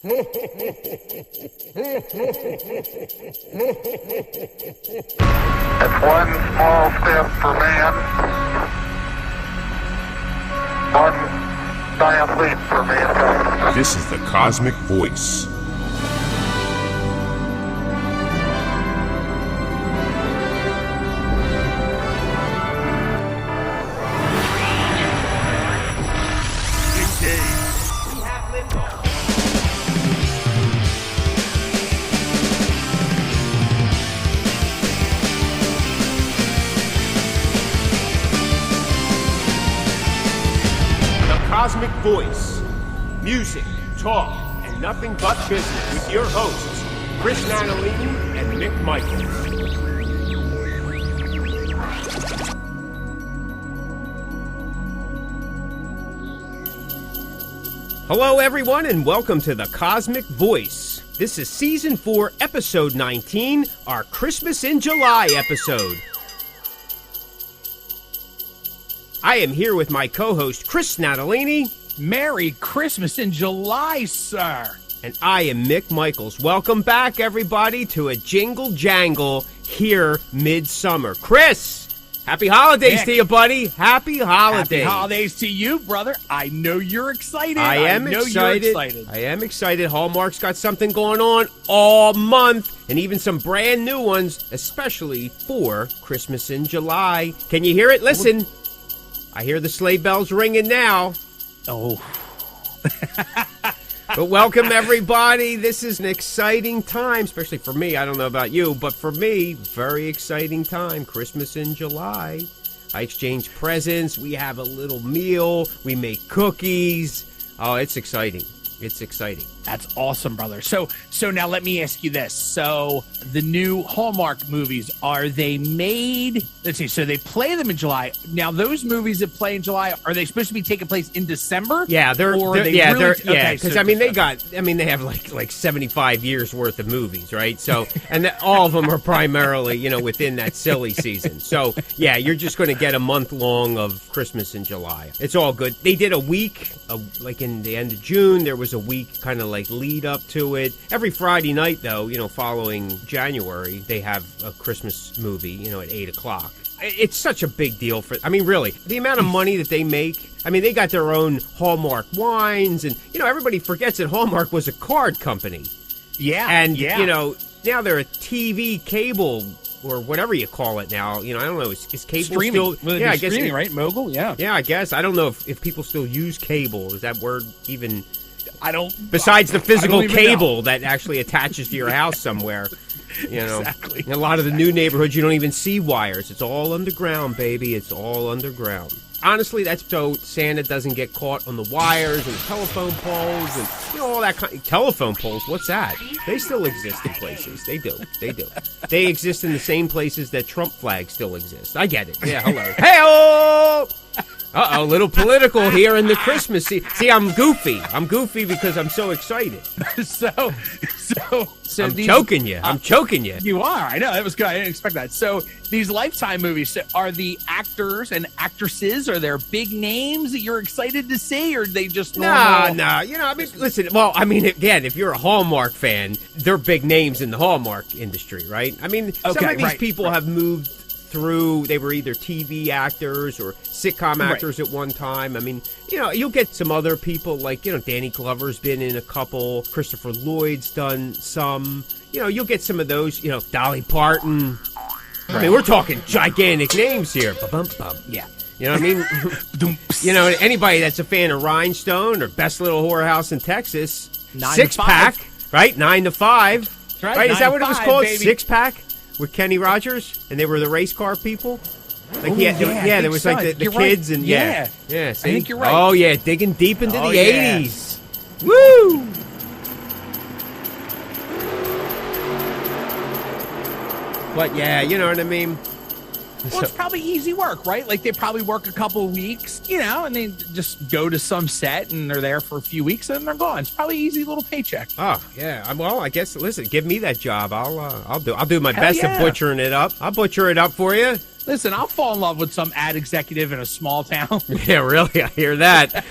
It's one small step for man, one giant leap for mankind. This is the Cosmic Voice. Cosmic Voice. Music, talk, and nothing but business with your hosts, Chris Natalini and Mick Michaels. Hello, everyone, and welcome to the Cosmic Voice. This is Season 4, Episode 19, our Christmas in July episode. I am here with my co-host, Chris Natalini. Merry Christmas in July, sir. And I am Mick Michaels. Welcome back, everybody, to a jingle jangle here midsummer. Chris, happy holidays to you, buddy. Happy holidays. Happy holidays to you, brother. I know you're excited. I am excited. Hallmark's got something going on all month, and even some brand new ones, especially for Christmas in July. Can you hear it? Listen. I hear the sleigh bells ringing now. Oh. But welcome, everybody. This is an exciting time, especially for me. I don't know about you, but for me, very exciting time. Christmas in July. I exchange presents. We have a little meal. We make cookies. Oh, it's exciting. It's exciting. That's awesome, brother. So now let me ask you this. So the new Hallmark movies, are they made? Let's see. So they play them in July. Now those movies that play in July, are they supposed to be taking place in December? Yeah, they have like 75 years worth of movies, right? So, and all of them are primarily, within that silly season. So yeah, you're just going to get a month long of Christmas in July. It's all good. They did a week, like in the end of June, there was a week kind of like lead up to it. Every Friday night, though, following January, they have a Christmas movie, at 8 o'clock. It's such a big deal really, the amount of money that they make. They got their own Hallmark wines, and, everybody forgets that Hallmark was a card company. Yeah. And, now they're a TV cable or whatever you call it now. I don't know. Is cable streaming. still? Yeah, I guess streaming, right? Mogul, yeah. Yeah, I guess. I don't know if people still use cable. Is that word even? I don't. Besides the physical cable that actually attaches to your house somewhere. Exactly. In a lot of the new neighborhoods, you don't even see wires. It's all underground, baby. It's all underground. Honestly, that's so Santa doesn't get caught on the wires and telephone poles and all that kind of telephone poles. What's that? They still exist in places. They do. They exist in the same places that Trump flags still exist. I get it. Yeah, hello. Hey-oh! Uh-oh, little political here in the Christmas season. See, I'm goofy. I'm goofy because I'm so excited. I'm choking you. I'm choking you. You are. I know. That was good. I didn't expect that. So these Lifetime movies, are the actors and actresses, are there big names that you're excited to see, or are they just normal? No. Listen, again, if you're a Hallmark fan, they're big names in the Hallmark industry, right? Some of these people have moved through. They were either TV actors or sitcom actors at one time. You'll get some other people like, Danny Glover's been in a couple. Christopher Lloyd's done some. You'll get some of those, Dolly Parton. Right. We're talking gigantic names here. Yeah. You know what I mean? Anybody that's a fan of Rhinestone or Best Little Whorehouse in Texas, 6-pack, right? 9 to 5. Right? Is that what it was called? 6-pack? With Kenny Rogers, and they were the race car people. Like, there was like the kids, right. And yeah. See? I think you're right. Oh yeah, digging deep into the 80s. Woo! But yeah, you know what I mean. Well, it's probably easy work, right? Like, they probably work a couple of weeks, and they just go to some set and they're there for a few weeks and they're gone. It's probably an easy little paycheck. Oh, yeah. Well, I guess, listen, give me that job. I'll do my best at butchering it up. I'll butcher it up for you. Listen, I'll fall in love with some ad executive in a small town. Yeah, really. I hear that.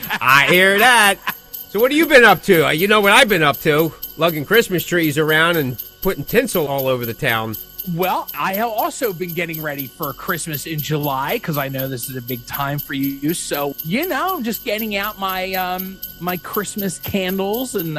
So what have you been up to? You know what I've been up to? Lugging Christmas trees around and putting tinsel all over the town. Well, I have also been getting ready for Christmas in July because I know this is a big time for you. So, just getting out my my Christmas candles and,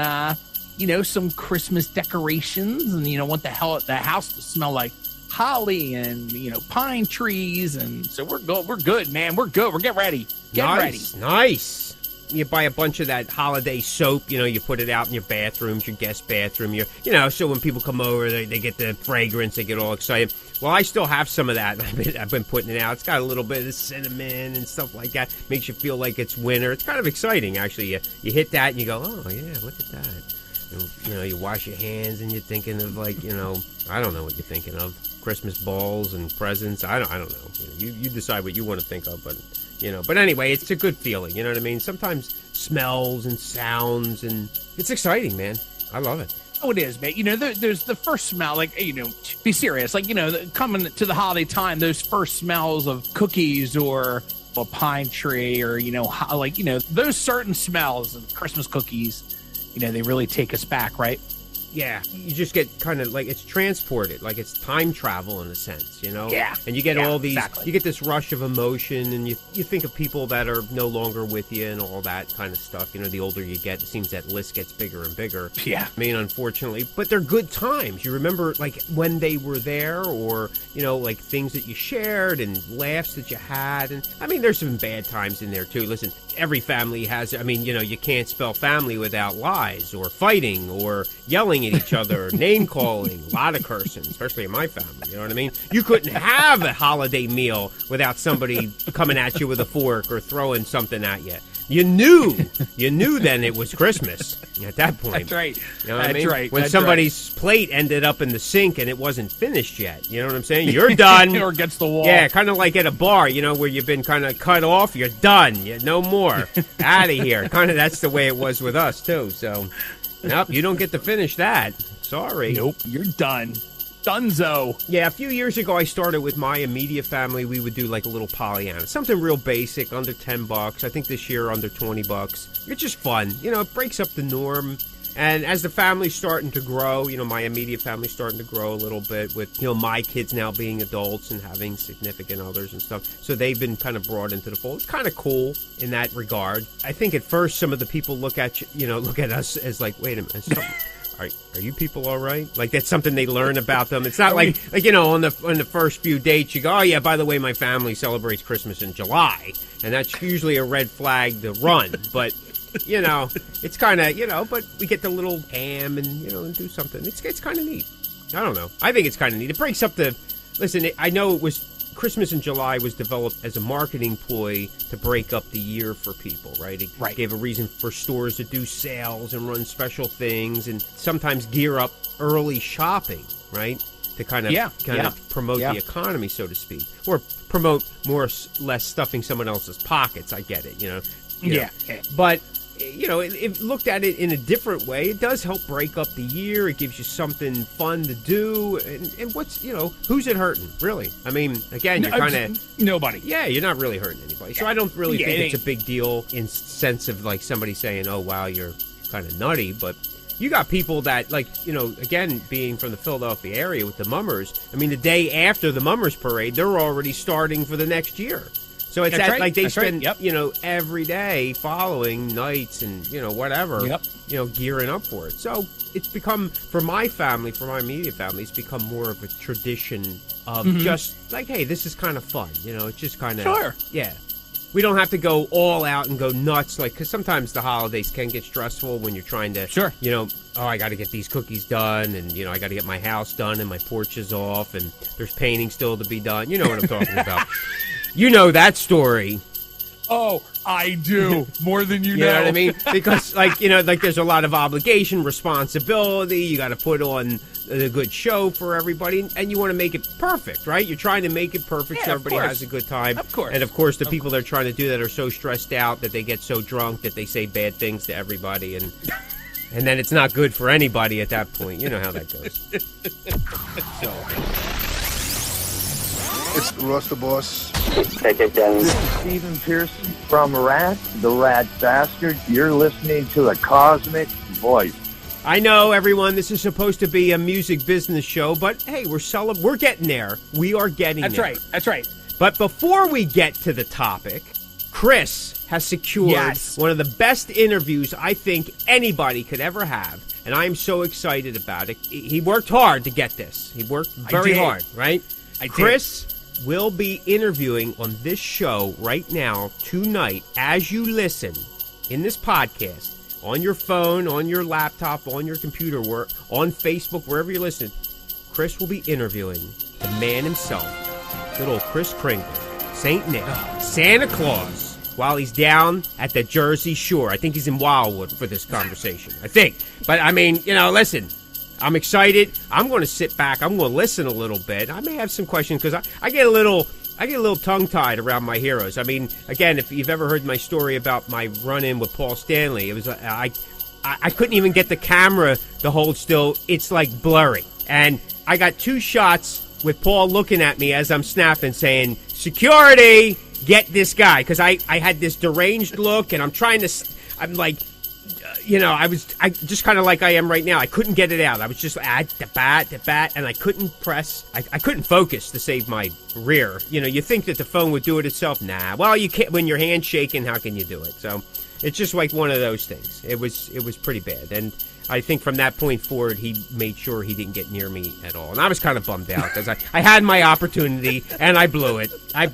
some Christmas decorations and, want the house to smell like holly and, pine trees. And so we're good, man. We're good. We're getting ready. Ready. Nice. You buy a bunch of that holiday soap, you put it out in your bathrooms, your guest bathroom, so when people come over, they get the fragrance, they get all excited. Well, I still have some of that. I've been putting it out. It's got a little bit of cinnamon and stuff like that. Makes you feel like it's winter. It's kind of exciting, actually. You hit that and you go, oh, yeah, look at that. You wash your hands and you're thinking of I don't know what you're thinking of. Christmas balls and presents. I don't know. You decide what you want to think of, but anyway, it's a good feeling. You know what I mean? Sometimes smells and sounds, and it's exciting, man. I love it. Oh, it is, man. There's the first smell, be serious. Coming to the holiday time, those first smells of cookies or a pine tree or, those certain smells of Christmas cookies, they really take us back, right? Yeah, you just get kind of it's transported, it's time travel in a sense, Yeah. And you get all these, exactly. You get this rush of emotion, and you think of people that are no longer with you and all that kind of stuff. The older you get, it seems that list gets bigger and bigger. Yeah. I mean, unfortunately, but they're good times. You remember, when they were there or, things that you shared and laughs that you had. And, I mean, there's some bad times in there, too. Listen, every family has, you can't spell family without lies or fighting or yelling at each other, name calling, a lot of cursing, especially in my family. You know what I mean? You couldn't have a holiday meal without somebody coming at you with a fork or throwing something at you. You knew then it was Christmas at that point. That's right. You know what I mean? Right. When somebody's plate ended up in the sink and it wasn't finished yet. You know what I'm saying? You're done. Or against the wall. Yeah, kind of like at a bar, where you've been kind of cut off. You're done. No more. Out of here. Kind of that's the way it was with us, too. So, nope, you don't get to finish that. Sorry. Nope, you're done. Dunzo. Yeah, a few years ago, I started with my immediate family. We would do a little Pollyanna, something real basic, under $10. I think this year under $20. It's just fun, it breaks up the norm. And as the family's starting to grow, my immediate family's starting to grow a little bit with, my kids now being adults and having significant others and stuff. So they've been kind of brought into the fold. It's kind of cool in that regard. I think at first some of the people look at us as wait a minute, Are you people all right? That's something they learn about them. It's not on the first few dates you go, oh yeah, by the way, my family celebrates Christmas in July, and that's usually a red flag to run. But it's kind of but we get the little ham and and do something. It's kind of neat. I don't know. I think it's kind of neat. It breaks up the. Listen, I know it was. Christmas in July was developed as a marketing ploy to break up the year for people, right? It gave a reason for stores to do sales and run special things and sometimes gear up early shopping, right? To kind of promote the economy, so to speak. Or promote more or less stuffing someone else's pockets. I get it, Yeah. But if looked at it in a different way, it does help break up the year. It gives you something fun to do. And what's, who's it hurting, really? I mean, again, you're kind of... Nobody. Yeah, you're not really hurting anybody. So I don't really think it's a big deal in sense of somebody saying, oh, wow, you're kind of nutty. But you got people that, again, being from the Philadelphia area with the Mummers, I mean, the day after the Mummers Parade, they're already starting for the next year. So it's they spend, every day following nights and, whatever, gearing up for it. So it's become, for my family, for my immediate family, it's become more of a tradition of just hey, this is kind of fun. It's just kind of, sure. Yeah. We don't have to go all out and go nuts, because sometimes the holidays can get stressful when you're trying to, sure. I got to get these cookies done, and, I got to get my house done, and my porch is off, and there's painting still to be done. You know what I'm talking about. You know that story. Oh, I do. More than you know. You know what I mean? Because, there's a lot of obligation, responsibility. You got to put on a good show for everybody, and you want to make it perfect, right? You're trying to make it perfect so everybody has a good time. Of course. And, of course, the people that are trying to do that are so stressed out that they get so drunk that they say bad things to everybody, and then it's not good for anybody at that point. You know how that goes. So... It's Russ the Boss. Take it down. This is Stephen Pearson from Rat, the Rat Bastard. You're listening to the Cosmick Voice. I know, everyone, this is supposed to be a music business show, but hey, we're getting there. We are getting there. That's right. But before we get to the topic, Chris has secured one of the best interviews I think anybody could ever have, and I'm so excited about it. He worked hard to get this. He worked very hard, right? Chris will be interviewing on this show right now, tonight, as you listen in this podcast. On your phone, on your laptop, on your computer, on Facebook, wherever you're listening, Chris will be interviewing the man himself, good old Kris Kringle, St. Nick, Santa Claus, while he's down at the Jersey Shore. I think he's in Wildwood for this conversation. I think. But, I mean, listen, I'm excited. I'm going to sit back. I'm going to listen a little bit. I may have some questions because I get a little tongue-tied around my heroes. I mean, again, if you've ever heard my story about my run-in with Paul Stanley, it was I couldn't even get the camera to hold still. It's like blurry. And I got 2 shots with Paul looking at me as I'm snapping, saying, "Security, get this guy." Because I had this deranged look, and I'm like, I just kind of like I am right now. I couldn't get it out. I was just at the bat, and I couldn't press. I couldn't focus to save my rear. You think that the phone would do it itself. Nah. Well, you can't. When your hand's shaking, how can you do it? So it's just like one of those things. It was pretty bad. And I think from that point forward, he made sure he didn't get near me at all. And I was kind of bummed out because I had my opportunity, and I blew it. I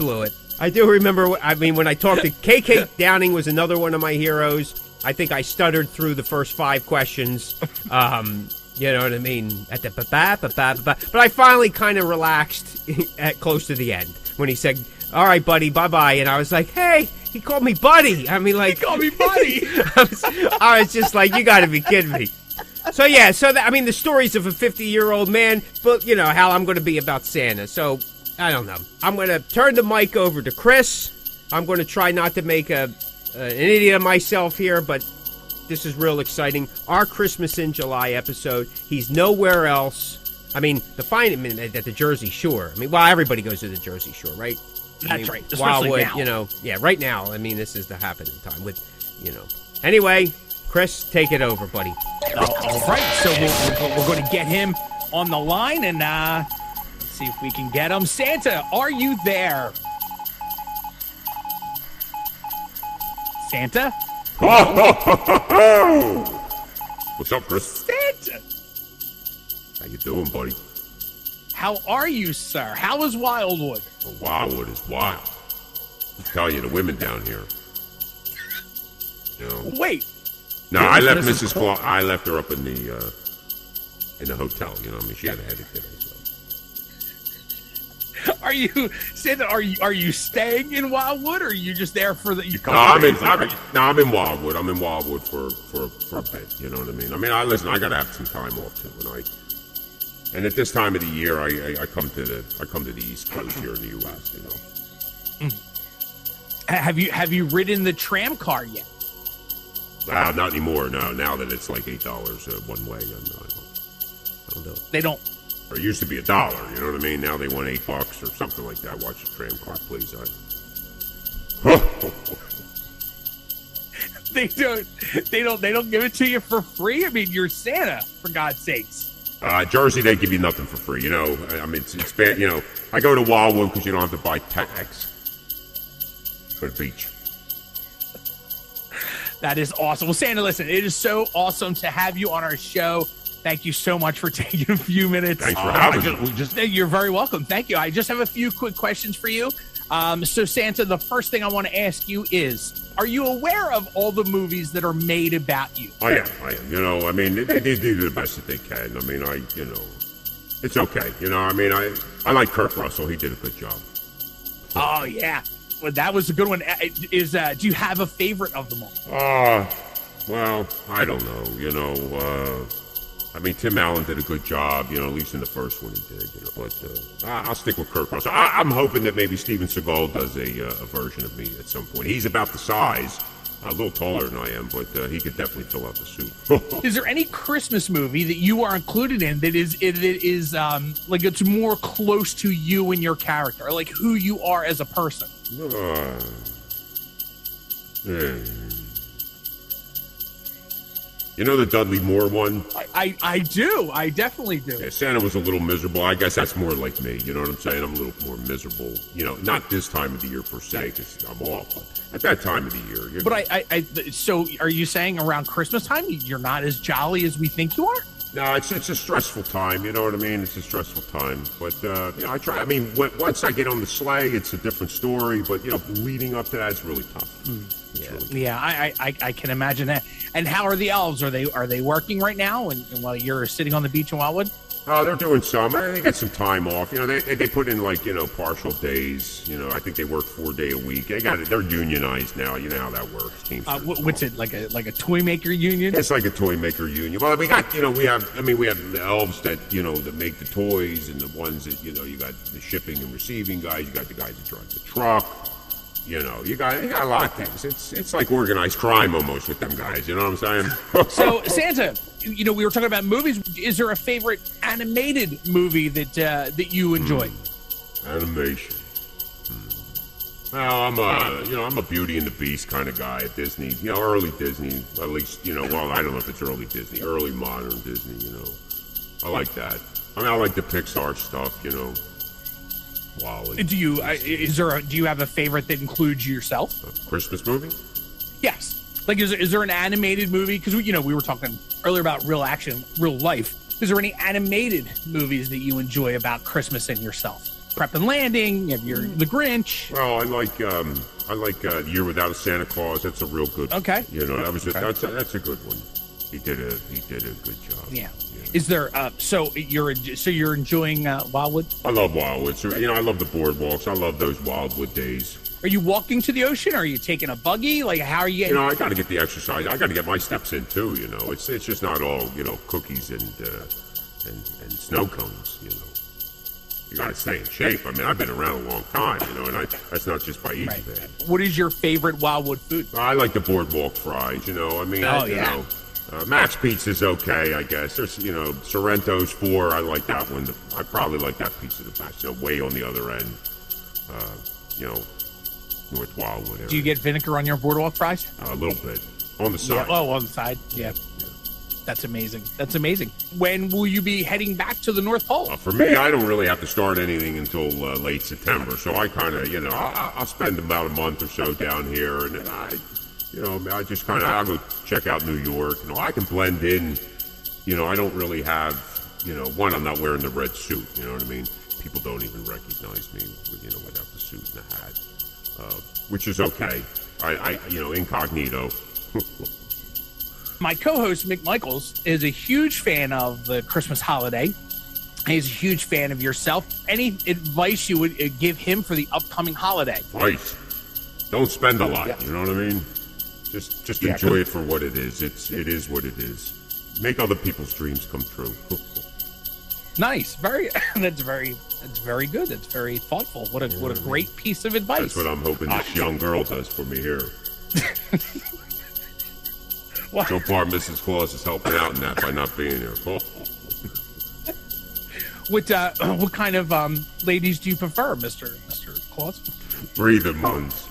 do remember, when I talked to KK Downing was another one of my heroes. I think I stuttered through the first 5 questions. You know what I mean? At the but I finally kind of relaxed at close to the end when he said, "All right, buddy, bye-bye." And I was like, hey, he called me buddy. I mean, like, He called me buddy. I was just like, you got to be kidding me. So, yeah, the stories of a 50-year-old man, but, how I'm going to be about Santa. So, I don't know. I'm going to turn the mic over to Chris. I'm going to try not to make an idiot of myself here, but this is real exciting. Our Christmas in July episode. He's nowhere else. I mean, at the Jersey Shore. Everybody goes to the Jersey Shore, right? That's right. Especially Wildwood, now. right now. This is the happening time with, Anyway, Chris, take it over, buddy. All right. So we're going to get him on the line, and let's see if we can get him. Santa, are you there? Santa? What's up, Chris? Santa! How you doing, buddy? How are you, sir? How is Wildwood? Well, Wildwood is wild. I tell you, the women down here. Wait. No, I left Mrs. Claus. I left her up in the hotel. She had a headache today. So. Are you, Santa? Are you staying in Wildwood, or are you just there for the? I'm in Wildwood. I'm in Wildwood for a bit. You know what I mean? Listen. I gotta have some time off too, and at this time of the year, I come to the East Coast here in the U.S. Have you ridden the tram car yet? Not anymore. No, now that it's like $8 one way, I don't do it. They don't. Or it used to be $1, you know what I mean? Now they want $8 or something like that. Watch the tram car, please. They don't give it to you for free. You're Santa, for God's sakes. Jersey, they give you nothing for free. It's bad. I go to Wildwood because you don't have to buy tax for the beach. That is awesome. Well, Santa, listen, it is so awesome to have you on our show. Thank you so much for taking a few minutes. Thanks for having me. You're very welcome. Thank you. I just have a few quick questions for you. So, Santa, the first thing I want to ask you is, are you aware of all the movies that are made about you? I am. They do the best that they can. It's okay. I like Kurt Russell. He did a good job. Oh, yeah. Well, that was a good one. Do you have a favorite of them all? Well, I don't know. Tim Allen did a good job, at least in the first one he did, but I'll stick with Kurt Russell. I'm hoping that maybe Steven Seagal does a version of me at some point. He's about the size A little taller than I am, but he could definitely fill out the suit. Is there any Christmas movie that you are included in that is like it's more close to you and your character, or like who you are as a person? Yeah. You know the Dudley Moore one? I do. I definitely do. Yeah, Santa was a little miserable. I guess that's more like me. You know what I'm saying? I'm a little more miserable. You know, not this time of the year per se, because I'm off. But at that time of the year. You know. So are you saying around Christmas time you're not as jolly as we think you are? No, it's a stressful time. You know what I mean? It's a stressful time. But, you know, I try. I mean, once I get on the sleigh, it's a different story. But, you know, leading up to that, it's really tough. I can imagine that. And how are the elves? Are they working right now? And while you're sitting on the beach in Wildwood? Oh, they're doing some. They get some time off. You know, they put in like, you know, partial days. You know, I think they work 4 day a week. They're unionized now. You know how that works. What's it like a toy maker union? It's like a toy maker union. Well, we have the elves that, you know, that make the toys, and the ones that, you know, you got the shipping and receiving guys. You got the guys that drive the truck. You know, you got a lot of things. It's like organized crime almost with them guys. You know what I'm saying? So, Santa, you know, we were talking about movies. Is there a favorite animated movie that you enjoy? Animation. Well, I'm a Beauty and the Beast kind of guy at Disney. You know, early Disney, at least. You know, well, I don't know if it's early Disney, early modern Disney. You know, I like that. I mean, I like the Pixar stuff. You know. Wally. Do you have a favorite that includes yourself? A Christmas movie? Yes. Like, is there an animated movie? Because we were talking earlier about real action, real life. Is there any animated movies that you enjoy about Christmas and yourself? Prep and Landing. You have The Grinch. Well, I like Year Without a Santa Claus. That's a real good. Okay. You know, that's a good one. He did a good job. Yeah. Is there so you're enjoying Wildwood? I love Wildwood. So, you know, I love the boardwalks. I love those Wildwood days. Are you walking to the ocean? Or are you taking a buggy? Like, how are you getting? You know, I got to get the exercise. I got to get my steps in too. You know, it's just not all, you know, cookies and snow cones. You know, you got to stay in shape. I mean, I've been around a long time. You know, and that's not just by eating bad. What is your favorite Wildwood food? I like the boardwalk fries. You know, I mean, you know. Max Pizza's okay, I guess. There's, you know, Sorrento's 4. I like that one. I probably like that pizza the best. You know, way on the other end. You know, North Wildwood area. Do you get vinegar on your boardwalk fries? A little bit. On the side. Yeah. Oh, on the side. Yeah. That's amazing. That's amazing. When will you be heading back to the North Pole? For me, I don't really have to start anything until late September. So I kind of, you know, I'll spend about a month or so down here, and then I just kind of, I'll go check out New York. You know, I can blend in. You know, I don't really have, you know, I'm not wearing the red suit. You know what I mean? People don't even recognize me, you know, without the suit and the hat, which is okay. I you know, incognito. My co-host, Mick Michaels, is a huge fan of the Christmas holiday. He's a huge fan of yourself. Any advice you would give him for the upcoming holiday? Advice? Don't spend a lot. You know what I mean? Just enjoy it for what it is. It is what it is. Make other people's dreams come true. Nice. That's very good. That's very thoughtful. What a great piece of advice. That's what I'm hoping this young girl does for me here. So far, Mrs. Claus is helping out in that by not being here. What kind of ladies do you prefer, Mr. Claus? Breathing ones.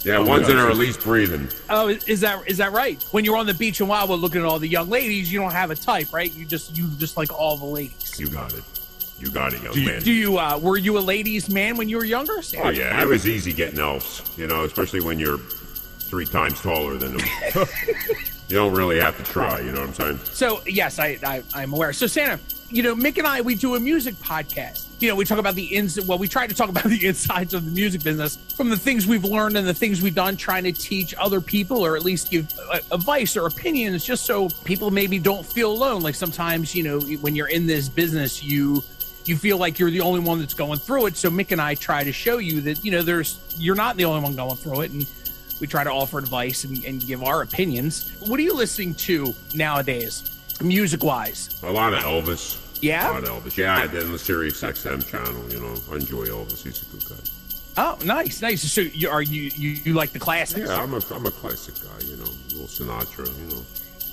Yeah, ones that are at least breathing. Oh, is that right? When you're on the beach in Wildwood looking at all the young ladies, you don't have a type, right? You just like all the ladies. You got it. You got it, young man. Do you were you a ladies' man when you were younger? Sam? Oh yeah, it was easy getting elves. You know, especially when you're 3 times taller than them. You don't really have to try. You know what I'm saying? So yes, I'm aware. So Santa, you know, Mick and I, we do a music podcast. You know, we talk about we try to talk about the insides of the music business from the things we've learned and the things we've done, trying to teach other people or at least give advice or opinions, just so people maybe don't feel alone. Like sometimes, you know, when you're in this business, you feel like you're the only one that's going through it. So Mick and I try to show you that, you know, you're not the only one going through it, and we try to offer advice and give our opinions. What are you listening to nowadays, music-wise? A lot of Elvis. Yeah? About Elvis. Yeah, I did on the Sirius XM channel. You know, I enjoy Elvis. He's a good guy. Oh, nice. So you like the classics? Yeah, I'm a classic guy. You know, a little Sinatra. You know,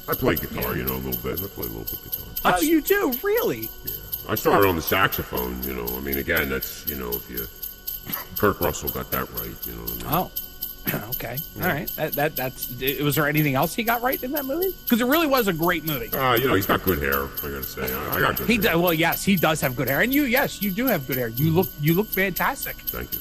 I play guitar. You know, a little bit. I play a little bit guitar. Oh, you do? Really? Yeah. I started on the saxophone. You know, I mean, again, that's if you Kurt Russell got that right. You know what I mean? Oh. Okay. All right. That's. Was there anything else he got right in that movie? Because it really was a great movie. He's got good hair. I gotta say, I got good hair. Well, yes, he does have good hair, and you do have good hair. You look fantastic. Thank you.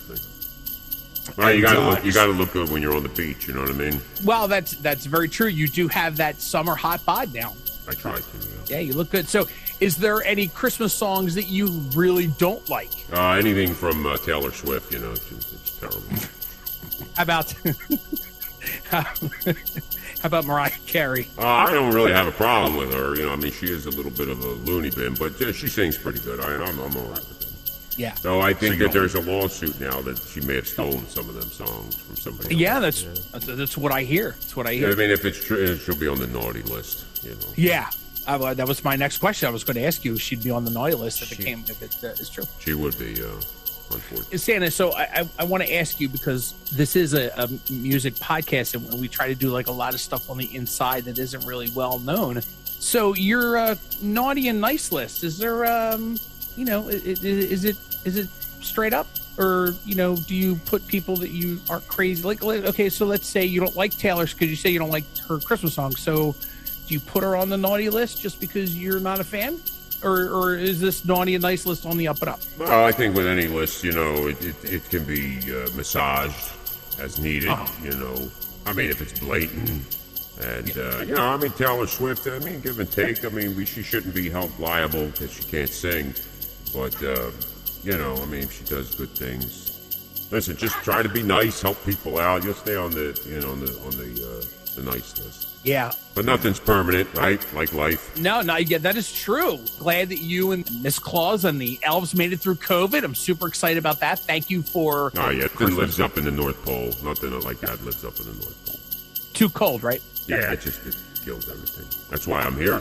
Well, you gotta look good when you're on the beach. You know what I mean? Well, that's very true. You do have that summer hot bod now. I try to. Yeah, you look good. So, is there any Christmas songs that you really don't like? Anything from Taylor Swift. You know, it's terrible. How about Mariah Carey? I don't really have a problem with her. You know, I mean, she is a little bit of a loony bin, but she sings pretty good. I'm all right with it. Yeah. So I think that there's a lawsuit now that she may have stolen some of them songs from somebody else. Yeah, that's what I hear. That's what I hear. I mean, if it's true, she'll be on the naughty list. You know. Yeah. That was my next question. I was going to ask you if she'd be on the naughty list if it is true. She would be. Unfortunately. Santa, so I want to ask you, because this is a music podcast and we try to do like a lot of stuff on the inside that isn't really well known. So your naughty and nice list, is there is it straight up, or do you put people that you aren't crazy like? Okay, so let's say you don't like Taylor's because you say you don't like her Christmas song. So do you put her on the naughty list just because you're not a fan? Or is this naughty and nice list on the up and up? Well, I think with any list, it can be massaged as needed. I mean, if it's blatant. And, I mean, Taylor Swift, I mean, give and take. I mean, she shouldn't be held liable because she can't sing. But, I mean, she does good things. Listen, just try to be nice, help people out. You'll stay on the nice list. Yeah. But nothing's permanent, right? Like life. No, yeah, that is true. Glad that you and Miss Claus and the elves made it through COVID. I'm super excited about that. Thank you for... Oh, yeah, it lives up in the North Pole. Nothing like that lives up in the North Pole. Too cold, right? Yeah, it kills everything. That's why I'm here.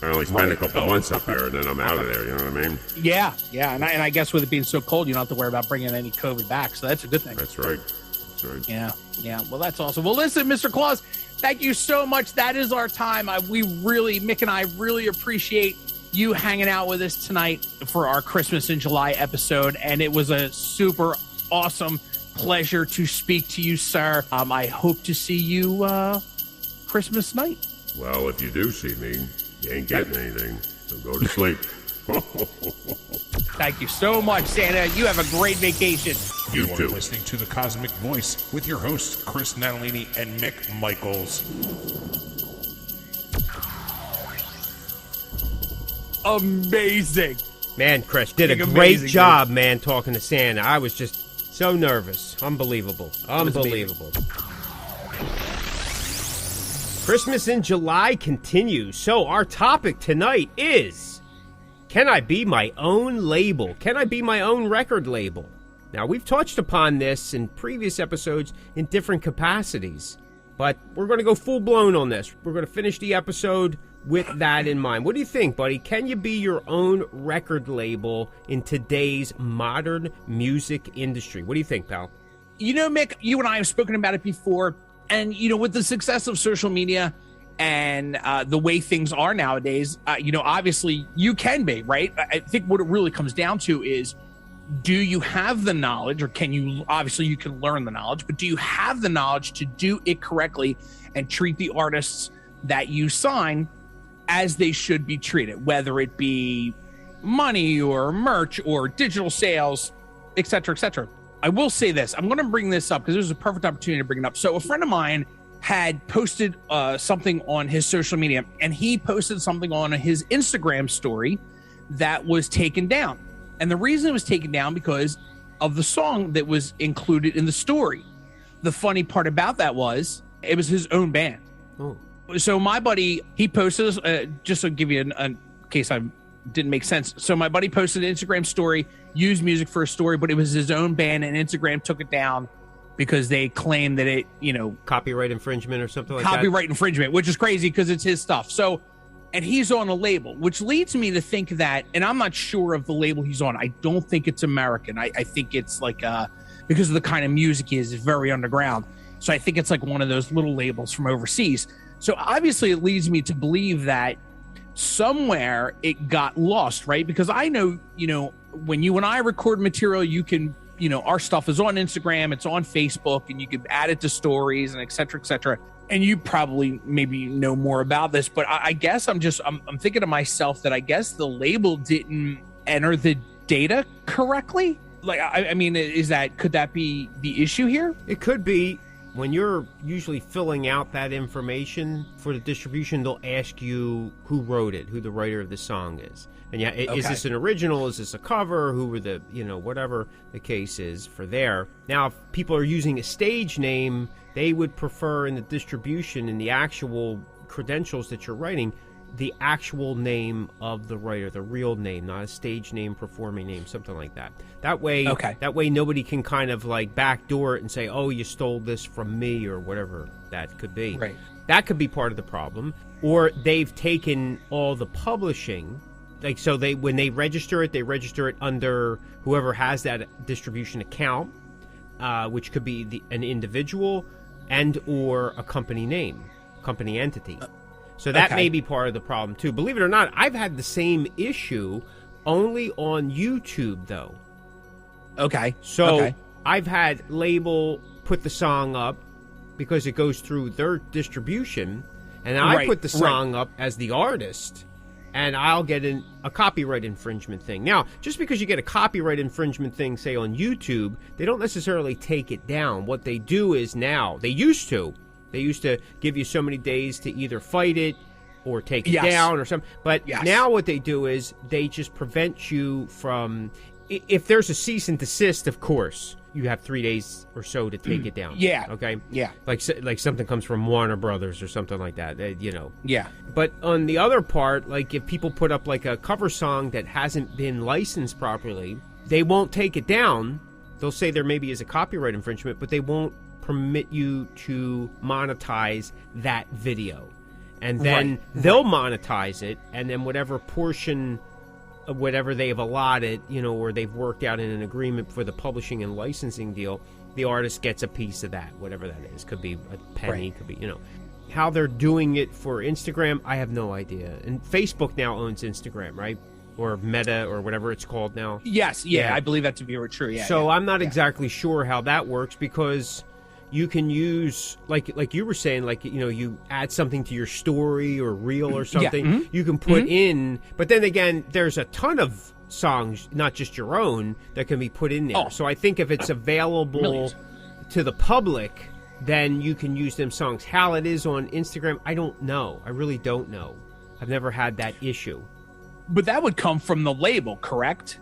I only spend a couple months up there, and then I'm out of there, you know what I mean? Yeah, and I guess with it being so cold, you don't have to worry about bringing any COVID back, so that's a good thing. That's right. Yeah. Well, that's awesome. Well, listen, Mr. Claus, thank you so much. That is our time. Mick and I really appreciate you hanging out with us tonight for our Christmas in July episode. And it was a super awesome pleasure to speak to you, sir. I hope to see you Christmas night. Well, if you do see me, you ain't getting anything. So go to sleep. Thank you so much, Santa. You have a great vacation. You are listening to The Cosmic Voice with your hosts, Chris Natalini and Mick Michaels. Amazing. Man, Chris did a great job, man, talking to Santa. I was just so nervous. Unbelievable. Christmas in July continues. So our topic tonight is, can I be my own label? Can I be my own record label? Now, we've touched upon this in previous episodes in different capacities, but we're going to go full-blown on this. We're going to finish the episode with that in mind. What do you think, buddy? Can you be your own record label in today's modern music industry? What do you think, pal? Mick, you and I have spoken about it before, and, with the success of social media and the way things are nowadays, obviously you can be, right? I think what it really comes down to is, do you have the knowledge, or obviously you can learn the knowledge, but do you have the knowledge to do it correctly and treat the artists that you sign as they should be treated, whether it be money or merch or digital sales, et cetera, et cetera. I will say this. I'm going to bring this up because this was a perfect opportunity to bring it up. So a friend of mine had posted something on his social media, and he posted something on his Instagram story that was taken down. And the reason it was taken down because of the song that was included in the story. The funny part about that was it was his own band. Oh. So my buddy, he posted, just to give you in case I didn't make sense. So my buddy posted an Instagram story, used music for a story, but it was his own band, and Instagram took it down because they claimed that it, copyright infringement or something like that. Copyright infringement, which is crazy because it's his stuff. So and he's on a label, which leads me to think that, and I'm not sure of the label he's on. I don't think it's American. I think it's like, because of the kind of music he is, it's very underground. So I think it's like one of those little labels from overseas. So obviously it leads me to believe that somewhere it got lost, right? Because I know, when you and I record material, you can, our stuff is on Instagram, it's on Facebook, and you can add it to stories and et cetera, et cetera. And you probably maybe know more about this, but I guess I'm thinking to myself that I guess the label didn't enter the data correctly. Like, I mean, could that be the issue here? It could be. When you're usually filling out that information for the distribution, they'll ask you who wrote it, who the writer of the song is. And is this an original? Is this a cover? Who were the, whatever the case is for there. Now, if people are using a stage name, they would prefer in the distribution, in the actual credentials that you're writing, the actual name of the writer, the real name, not a stage name, performing name, something like that. That way nobody can kind of like backdoor it and say, oh, you stole this from me or whatever that could be. Right. That could be part of the problem. Or they've taken all the publishing, like, so when they register it under whoever has that distribution account, which could be an individual and or a company name, company entity. So that may be part of the problem, too. Believe it or not, I've had the same issue only on YouTube, though. Okay. So I've had label put the song up because it goes through their distribution, and I put the song up as the artist, and I'll get a copyright infringement thing. Now, just because you get a copyright infringement thing, say, on YouTube, they don't necessarily take it down. What they do is now, they used to give you so many days to either fight it or take it down or something. But now what they do is they just prevent you from, if there's a cease and desist, of course, you have 3 days or so to take it down. Yeah. Okay? Yeah. Like something comes from Warner Brothers or something like that, Yeah. But on the other part, like if people put up like a cover song that hasn't been licensed properly, they won't take it down. They'll say there maybe is a copyright infringement, but they won't permit you to monetize that video. And then they'll monetize it, and then whatever portion of whatever they've allotted, or they've worked out in an agreement for the publishing and licensing deal, the artist gets a piece of that, whatever that is. Could be a penny, could be, How they're doing it for Instagram, I have no idea. And Facebook now owns Instagram, right? Or Meta, or whatever it's called now. Yes, I believe that to be true, yeah. So I'm not exactly sure how that works, because you can use, like you were saying, like, you add something to your story or reel or something, you can put in, but then again, there's a ton of songs, not just your own, that can be put in there. So I think if it's available to the public, then you can use them songs. How it is on Instagram, I don't know. I really don't know. I've never had that issue. But that would come from the label, correct?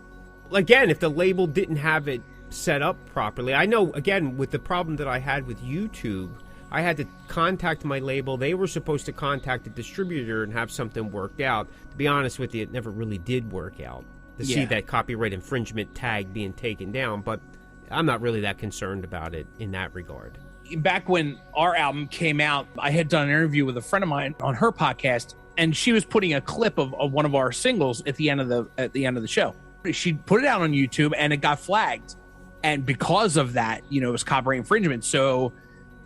Again, if the label didn't have it set up properly. I know, again, with the problem that I had with YouTube, I had to contact my label. They were supposed to contact the distributor and have something worked out. To be honest with you, it never really did work out to see that copyright infringement tag being taken down, but I'm not really that concerned about it in that regard. Back when our album came out, I had done an interview with a friend of mine on her podcast, and she was putting a clip of one of our singles at the end of the show. She put it out on YouTube, and it got flagged. And because of that, it was copyright infringement. So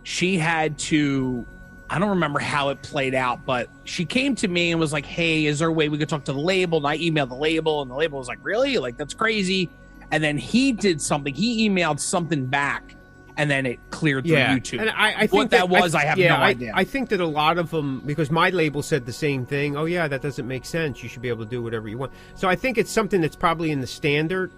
she had to, I don't remember how it played out, but she came to me and was like, hey, is there a way we could talk to the label? And I emailed the label, and the label was like, really? Like, that's crazy. And then he did something. He emailed something back, and then it cleared through YouTube. And I think what that was, I have no idea. I think that a lot of them, because my label said the same thing. Oh, yeah, that doesn't make sense. You should be able to do whatever you want. So I think it's something that's probably in the standard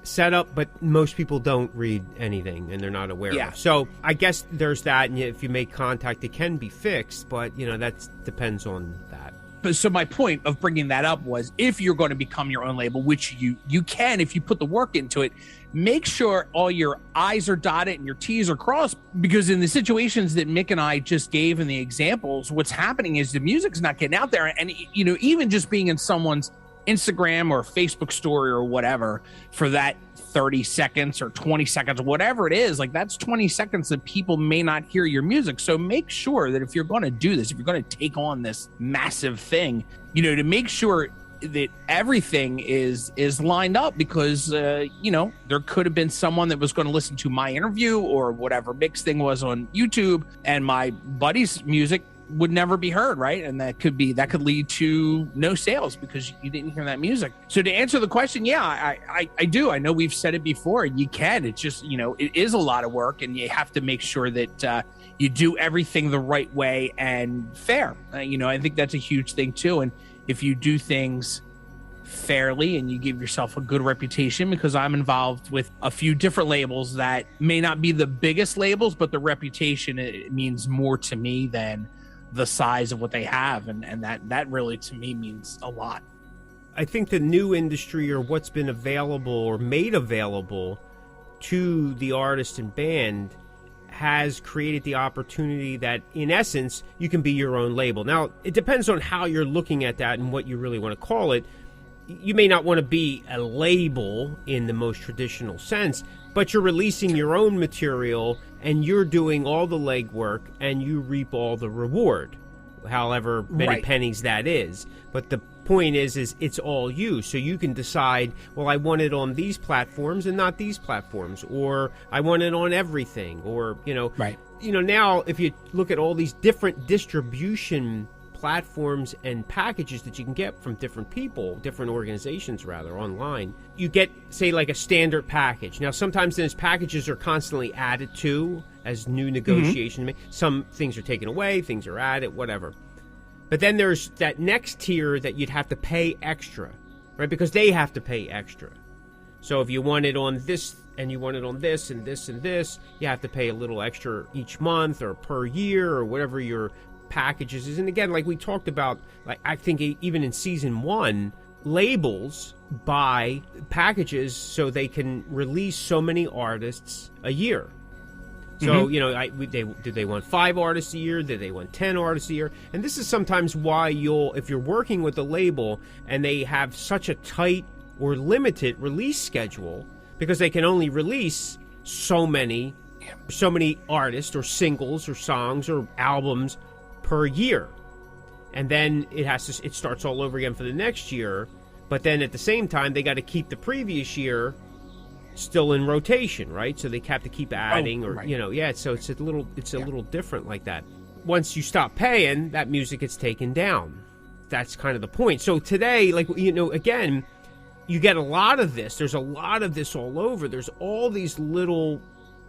setup, but most people don't read anything, and they're not aware of. So I guess there's that, and if you make contact, it can be fixed, but, that depends on that. So my point of bringing that up was, if you're going to become your own label, which you can if you put the work into it, make sure all your I's are dotted and your T's are crossed, because in the situations that Mick and I just gave in the examples, what's happening is the music's not getting out there. And, even just being in someone's Instagram or Facebook story or whatever for that 30 seconds or 20 seconds, whatever it is, like that's 20 seconds that people may not hear your music. So make sure that if you're going to do this, if you're going to take on this massive thing, you know, to make sure that everything is lined up, because you know, there could have been someone that was going to listen to my interview or whatever Mick's thing was on YouTube, and my buddy's music would never be heard, right? And that could lead to no sales because you didn't hear that music. So to answer the question, yeah, I do. I know we've said it before. You can. It's just, you know, it is a lot of work, and you have to make sure that you do everything the right way and fair. You know, I think that's a huge thing too. And if you do things fairly and you give yourself a good reputation, because I'm involved with a few different labels that may not be the biggest labels, but the reputation, it means more to me than the size of what they have, and that really to me means a lot. I think the new industry, or what's been available or made available to the artist and band, has created the opportunity that in essence you can be your own label. Now it depends on how you're looking at that and what you really want to call it. You may not want to be a label in the most traditional sense, but you're releasing your own material and you're doing all the legwork and you reap all the reward, however many pennies that is. But the point is it's all you. So you can decide, well, I want it on these platforms and not these platforms, or I want it on everything, or, you know, you know, now if you look at all these different distribution platforms and packages that you can get from different people, different organizations rather, online. You get, say, like a standard package. Now, sometimes those packages are constantly added to as new negotiations. Some things are taken away, things are added, whatever. But then there's that next tier that you'd have to pay extra, right? Because they have to pay extra. So if you want it on this and you want it on this and this and this, you have to pay a little extra each month or per year or whatever your packages is. And again, like we talked about, like I think even in season 1, labels buy packages so they can release so many artists a year. So, you know, did they want 5 artists a year? Did they want 10 artists a year? And this is sometimes why if you're working with a label and they have such a tight or limited release schedule, because they can only release so many artists or singles or songs or albums per year, and then it starts all over again for the next year. But then at the same time, they got to keep the previous year still in rotation, right? So they have to keep adding, you know, so it's a little different like that. Once you stop paying, that music gets taken down. That's kind of the point. So today, like, you know, again, you get a lot of this. There's a lot of this all over. There's all these little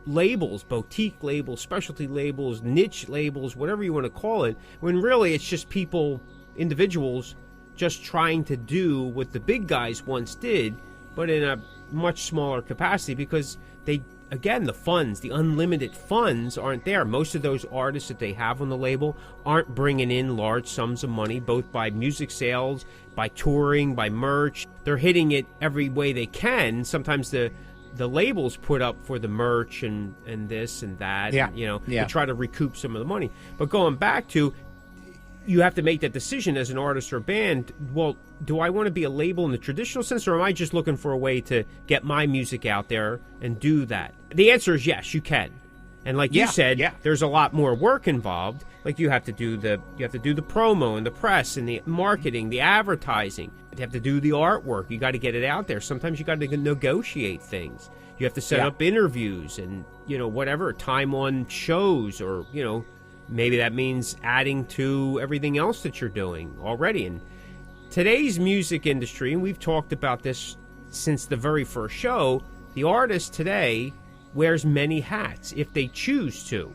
labels, boutique labels, specialty labels, niche labels, whatever you want to call it, when really it's just people, individuals, just trying to do what the big guys once did, but in a much smaller capacity, because they, again, the unlimited funds aren't there. Most of those artists that they have on the label aren't bringing in large sums of money, both by music sales, by touring, by merch. They're hitting it every way they can. Sometimes the labels put up for the merch and this and that, and, you know, to try to recoup some of the money. But going back to, you have to make that decision as an artist or band. Well, do I want to be a label in the traditional sense, or am I just looking for a way to get my music out there and do that? The answer is yes, you can. And like you said, there's a lot more work involved. Like you have to do the promo and the press and the marketing, the advertising. You have to do the artwork. You got to get it out there. Sometimes you got to negotiate things. You have to set up interviews and, you know, whatever, time on shows, or, you know, maybe that means adding to everything else that you're doing already. And today's music industry, and we've talked about this since the very first show, the artist today wears many hats if they choose to.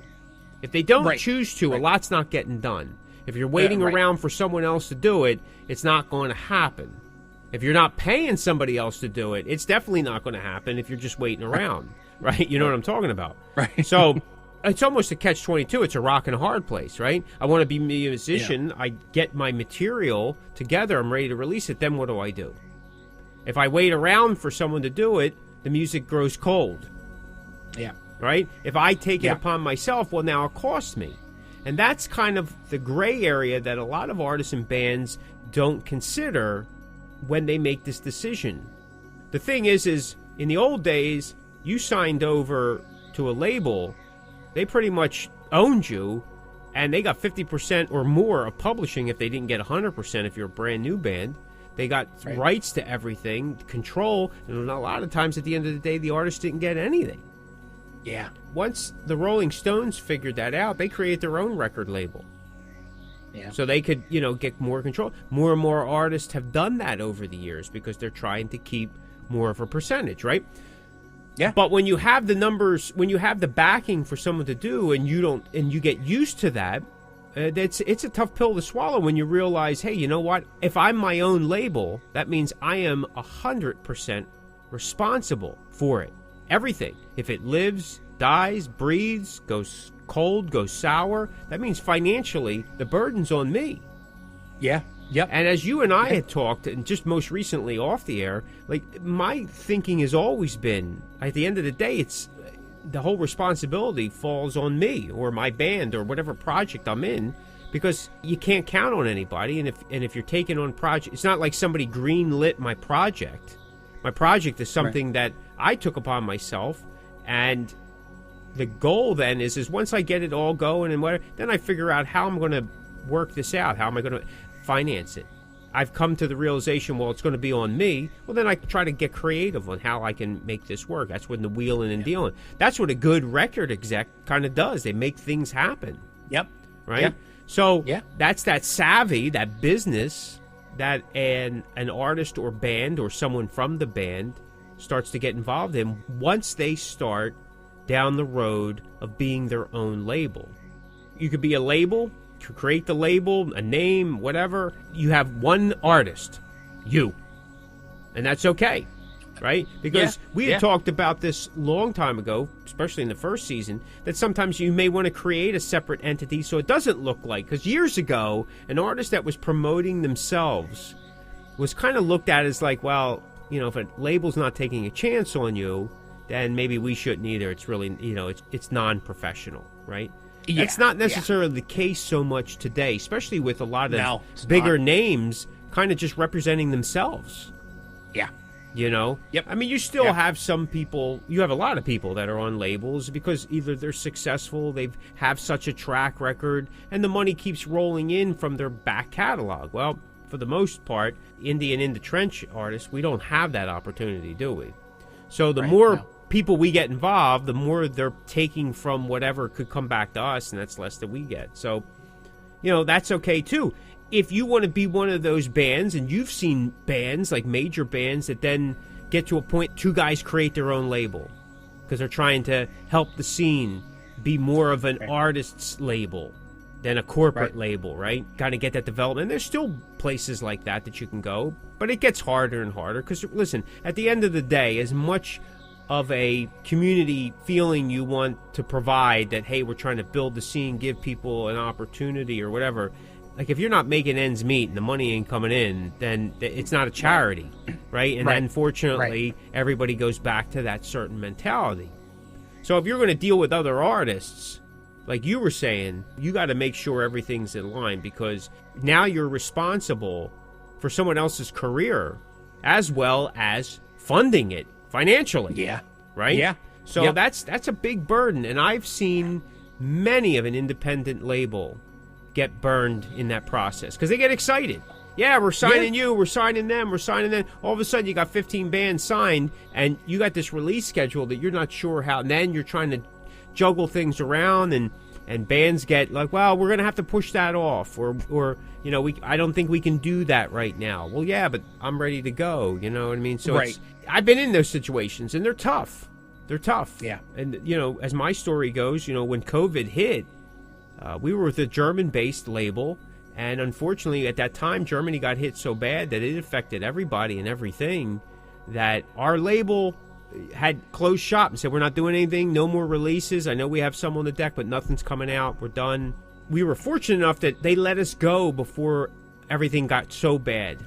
If they don't choose to, a lot's not getting done. If you're waiting around for someone else to do it, it's not going to happen. If you're not paying somebody else to do it, it's definitely not going to happen if you're just waiting around, right? You know what I'm talking about. Right. So it's almost a catch-22. It's a rock and a hard place, right? I want to be a musician. I get my material together. I'm ready to release it. Then what do? If I wait around for someone to do it, the music grows cold. Yeah. Right? If I take it upon myself, well, now it costs me. And that's kind of the gray area that a lot of artists and bands don't consider when they make this decision. The thing is in the old days, you signed over to a label, they pretty much owned you, and they got 50% or more of publishing if they didn't get 100% if you're a brand new band. They got rights to everything, control, and a lot of times at the end of the day, the artist didn't get anything. Yeah. Once the Rolling Stones figured that out, they created their own record label. Yeah. So they could, get more control. More and more artists have done that over the years because they're trying to keep more of a percentage, right? Yeah. But when you have the numbers, when you have the backing for someone to do, and you get used to that, it's a tough pill to swallow when you realize, hey, you know what? If I'm my own label, that means I am 100% responsible for it. Everything. If it lives, dies, breathes, goes cold, goes sour, that means financially the burden's on me. Yeah. Yep. And as you and I had talked, and just most recently off the air, like, my thinking has always been, at the end of the day, it's the whole responsibility falls on me or my band or whatever project I'm in, because you can't count on anybody. And if you're taking on project, it's not like somebody green-lit my project. My project is something that I took upon myself, and the goal then is once I get it all going and whatever, then I figure out how I'm going to work this out. How am I going to finance it? I've come to the realization, well, it's going to be on me. Well, then I try to get creative on how I can make this work. That's when the wheeling and dealing. That's what a good record exec kind of does. They make things happen. Yep. Right? Yep. So that's that savvy, that business that an artist or band or someone from the band starts to get involved in once they start down the road of being their own label. You could be a label, to create the label, a name, whatever. You have one artist, you. And that's okay, right? Because we had talked about this long time ago, especially in the first season, that sometimes you may want to create a separate entity so it doesn't look like, because years ago, an artist that was promoting themselves was kind of looked at as like, well, if a label's not taking a chance on you, then maybe we shouldn't either. It's really, it's non-professional, right? Yeah, That's not necessarily the case so much today, especially with a lot of it's bigger not. names kind of just representing themselves. Yeah. Yep. I mean, you still have some people, you have a lot of people that are on labels because either they're successful, they have such a track record, and the money keeps rolling in from their back catalog. Well, for the most part, indie and in the trench artists, we don't have that opportunity, do we? So the more people we get involved, the more they're taking from whatever could come back to us, and that's less that we get. So, that's okay too. If you want to be one of those bands, and you've seen bands, like major bands, that then get to a point, two guys create their own label because they're trying to help the scene be more of an artist's label than a corporate label, right? Kind of get that development. There's still places like that you can go, but it gets harder and harder because, listen, at the end of the day, as much of a community feeling you want to provide that, hey, we're trying to build the scene, give people an opportunity or whatever, like if you're not making ends meet and the money ain't coming in, then it's not a charity, right? And unfortunately, everybody goes back to that certain mentality. So if you're going to deal with other artists, like you were saying, you got to make sure everything's in line, because now you're responsible for someone else's career as well as funding it financially. Yeah. Right? Yeah. So that's a big burden, and I've seen many of an independent label get burned in that process because they get excited. Yeah, we're signing you, we're signing them, we're signing them. All of a sudden, you got 15 bands signed, and you got this release schedule that you're not sure how. And then you're trying to juggle things around, and bands get like, well, we're going to have to push that off, or I don't think we can do that right now. Well, yeah, but I'm ready to go. You know what I mean? So I've been in those situations, and they're tough. They're tough. Yeah. And, as my story goes, when COVID hit, we were with a German-based label, and unfortunately, at that time, Germany got hit so bad that it affected everybody and everything, that our label had closed shop and said, we're not doing anything, no more releases. I know we have some on the deck, but nothing's coming out. We're done. We were fortunate enough that they let us go before everything got so bad.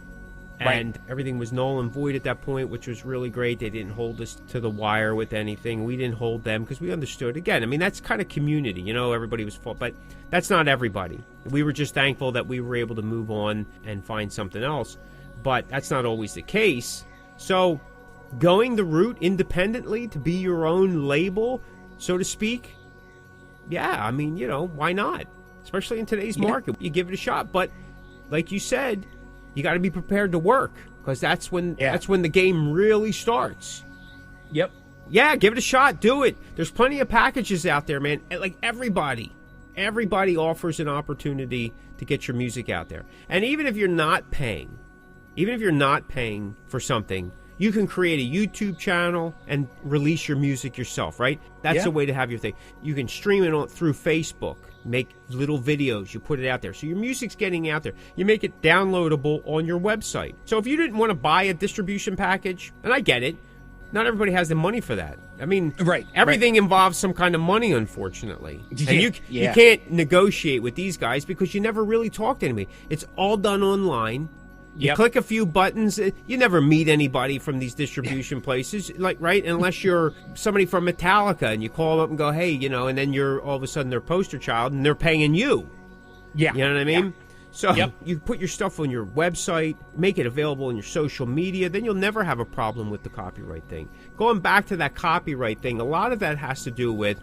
And everything was null and void at that point, which was really great. They didn't hold us to the wire with anything. We didn't hold them because we understood. Again, I mean, that's kind of community. Everybody was full, but that's not everybody. We were just thankful that we were able to move on and find something else. but that's not always the case. So going the route independently to be your own label, so to speak, yeah, I mean, why not? Especially in today's market, you give it a shot. But like you said, you got to be prepared to work, because that's when the game really starts. Yep. Yeah, give it a shot. Do it. There's plenty of packages out there, man. Like everybody offers an opportunity to get your music out there. And even if you're not paying for something, you can create a YouTube channel and release your music yourself, right? That's a way to have your thing. You can stream it through Facebook, make little videos, you put it out there. So your music's getting out there. You make it downloadable on your website. So if you didn't want to buy a distribution package, and I get it, not everybody has the money for that. I mean, everything involves some kind of money, unfortunately. And you can't negotiate with these guys because you never really talk to anybody. It's all done online. You click a few buttons. You never meet anybody from these distribution places, right? Unless you're somebody from Metallica and you call up and go, hey, and then you're all of a sudden their poster child and they're paying you. Yeah. You know what I mean? Yeah. So you put your stuff on your website, make it available on your social media, then you'll never have a problem with the copyright thing. Going back to that copyright thing, a lot of that has to do with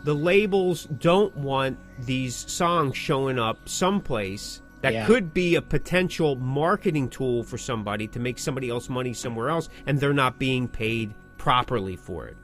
the labels don't want these songs showing up someplace that could be a potential marketing tool for somebody to make somebody else money somewhere else, and they're not being paid properly for it.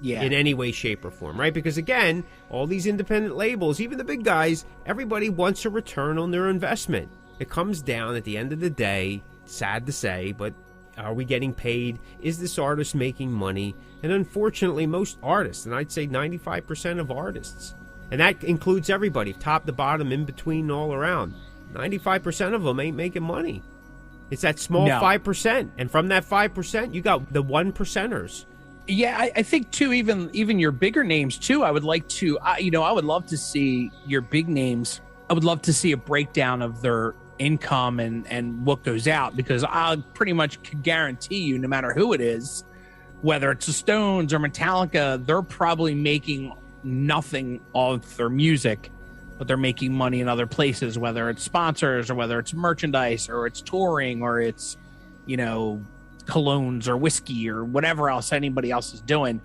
In any way, shape, or form, right? Because again, all these independent labels, even the big guys, everybody wants a return on their investment. It comes down at the end of the day, sad to say, but are we getting paid? Is this artist making money? And unfortunately, most artists, and I'd say 95% of artists, and that includes everybody, top to bottom, in between, all around, 95% of them ain't making money. It's that small 5%. And from that 5%, you got the 1%ers. Yeah, I think too, even your bigger names too. I would like to, I would love to see your big names. I would love to see a breakdown of their income and what goes out, because I pretty much can guarantee you, no matter who it is, whether it's the Stones or Metallica, they're probably making nothing off their music, but they're making money in other places, whether it's sponsors or whether it's merchandise or it's touring or it's, colognes or whiskey or whatever else anybody else is doing.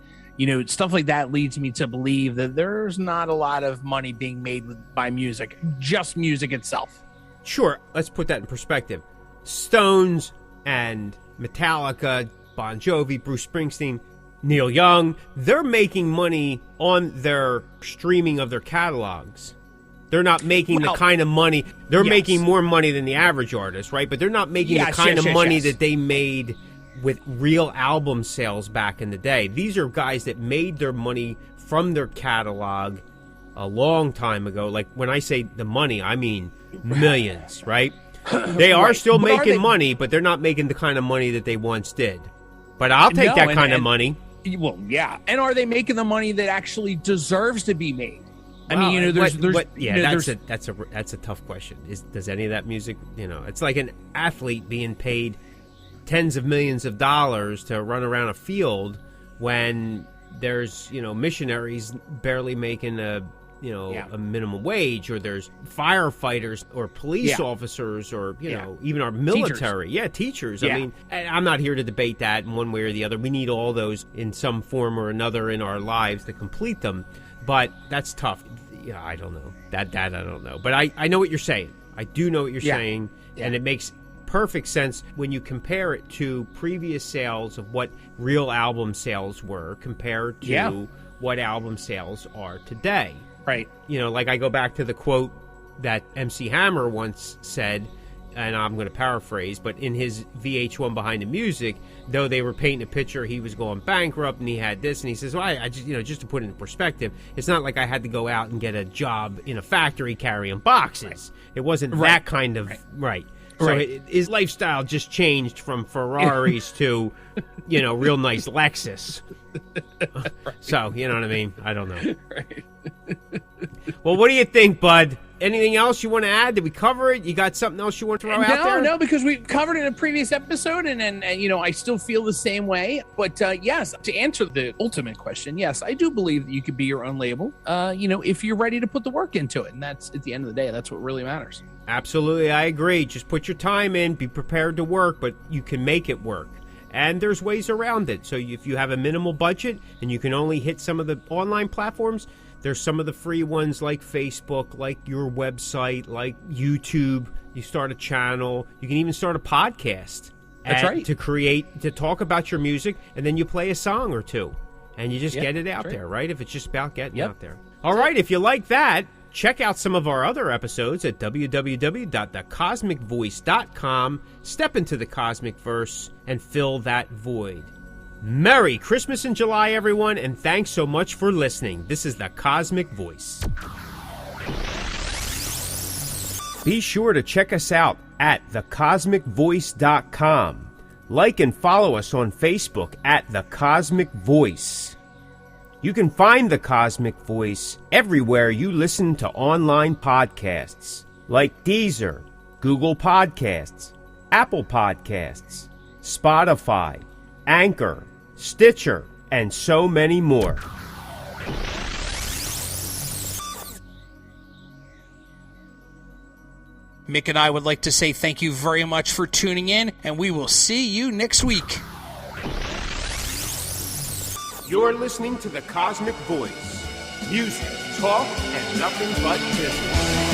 Stuff like that leads me to believe that there's not a lot of money being made by music, just music itself. Sure, let's put that in perspective. Stones and Metallica, Bon Jovi, Bruce Springsteen, Neil Young, they're making money on their streaming of their catalogs. They're not making the kind of money. They're making more money than the average artist, right? But they're not making the kind of money that they made with real album sales back in the day. These are guys that made their money from their catalog a long time ago. Like, when I say the money, I mean millions, right? They are still making money, but they're not making the kind of money that they once did. But I'll take that kind of money. Well, yeah. And are they making the money that actually deserves to be made? I mean, that's a tough question. Does any of that music, it's like an athlete being paid tens of millions of dollars to run around a field when there's, missionaries barely making a minimum wage, or there's firefighters or police officers or, even our military. Teachers. I mean, I'm not here to debate that in one way or the other. We need all those in some form or another in our lives to complete them. But that's tough. I don't know. That I don't know. But I know what you're saying. I do know what you're saying. Yeah. And it makes perfect sense when you compare it to previous sales of what real album sales were compared to what album sales are today. Right. Like I go back to the quote that MC Hammer once said, and I'm going to paraphrase, but in his VH1 Behind the Music, though they were painting a picture, he was going bankrupt and he had this, and he says, well, I just, just to put it in perspective, it's not like I had to go out and get a job in a factory carrying boxes. Right. It wasn't that kind of, So his lifestyle just changed from Ferraris to, real nice Lexus. So, you know what I mean? I don't know. Right. Well, what do you think, bud? anything else you want to add? Did we cover it? You got something else you want to throw out there? No, because we covered it in a previous episode, and I still feel the same way. But yes, to answer the ultimate question, yes, I do believe that you could be your own label, if you're ready to put the work into it. And that's, at the end of the day, that's what really matters. Absolutely, I agree. Just put your time in, be prepared to work, but you can make it work. And there's ways around it. So if you have a minimal budget and you can only hit some of the online platforms, there's some of the free ones like Facebook, like your website, like YouTube. You start a channel. You can even start a podcast. That's right. To talk about your music, and then you play a song or two. And you just get it out there, right? If it's just about getting out there. All right, if you like that, check out some of our other episodes at www.thecosmicvoice.com. Step into the Cosmic Verse and fill that void. Merry Christmas in July, everyone, and thanks so much for listening. This is the Cosmic Voice. Be sure to check us out at thecosmicvoice.com. Like and follow us on Facebook at The Cosmic Voice. You can find The Cosmic Voice everywhere you listen to online podcasts, like Deezer, Google Podcasts, Apple Podcasts, Spotify, Anchor, Stitcher, and so many more. Mick and I would like to say thank you very much for tuning in, and we will see you next week. You're listening to The Cosmic Voice. Music, talk, and nothing but business.